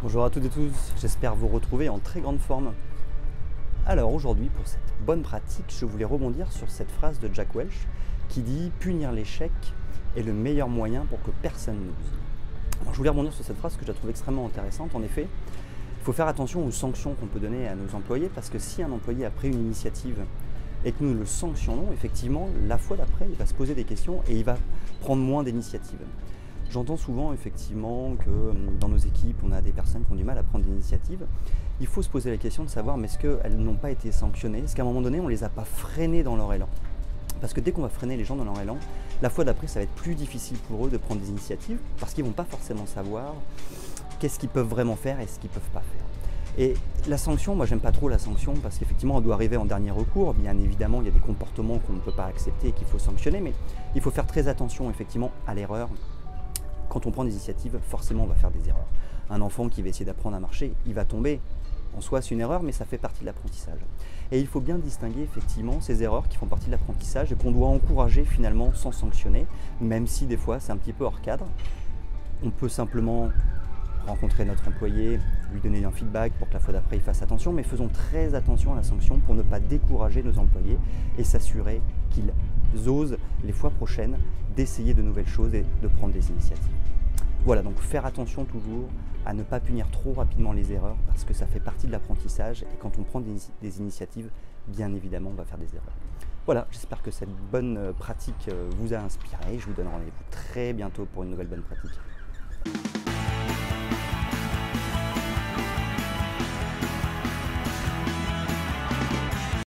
Bonjour à toutes et tous, j'espère vous retrouver en très grande forme. Alors aujourd'hui, pour cette bonne pratique, je voulais rebondir sur cette phrase de Jack Welch qui dit « Punir l'échec est le meilleur moyen pour que personne n'ose ». Alors je voulais rebondir sur cette phrase que je la trouve extrêmement intéressante. En effet, il faut faire attention aux sanctions qu'on peut donner à nos employés parce que si un employé a pris une initiative et que nous le sanctionnons, effectivement, la fois d'après, il va se poser des questions et il va prendre moins d'initiatives. J'entends souvent effectivement que dans nos équipes, on a des personnes qui ont du mal à prendre des initiatives. Il faut se poser la question de savoir, mais est-ce qu'elles n'ont pas été sanctionnées? Est-ce qu'à un moment donné, on ne les a pas freinées dans leur élan? Parce que dès qu'on va freiner les gens dans leur élan, la fois d'après, ça va être plus difficile pour eux de prendre des initiatives parce qu'ils ne vont pas forcément savoir qu'est-ce qu'ils peuvent vraiment faire et ce qu'ils ne peuvent pas faire. Et la sanction, moi j'aime pas trop la sanction parce qu'effectivement elle doit arriver en dernier recours. Bien évidemment, il y a des comportements qu'on ne peut pas accepter et qu'il faut sanctionner, mais il faut faire très attention effectivement à l'erreur. Quand on prend des initiatives, forcément on va faire des erreurs. Un enfant qui va essayer d'apprendre à marcher, il va tomber. En soi, c'est une erreur, mais ça fait partie de l'apprentissage. Et il faut bien distinguer effectivement ces erreurs qui font partie de l'apprentissage et qu'on doit encourager finalement sans sanctionner, même si des fois c'est un petit peu hors cadre. On peut simplement rencontrer notre employé, lui donner un feedback pour que la fois d'après il fasse attention, mais faisons très attention à la sanction pour ne pas décourager nos employés et s'assurer qu'ils osent les fois prochaines d'essayer de nouvelles choses et de prendre des initiatives. Voilà, donc faire attention toujours à ne pas punir trop rapidement les erreurs parce que ça fait partie de l'apprentissage et quand on prend des initiatives, bien évidemment, on va faire des erreurs. Voilà, j'espère que cette bonne pratique vous a inspiré. Je vous donne rendez-vous très bientôt pour une nouvelle bonne pratique.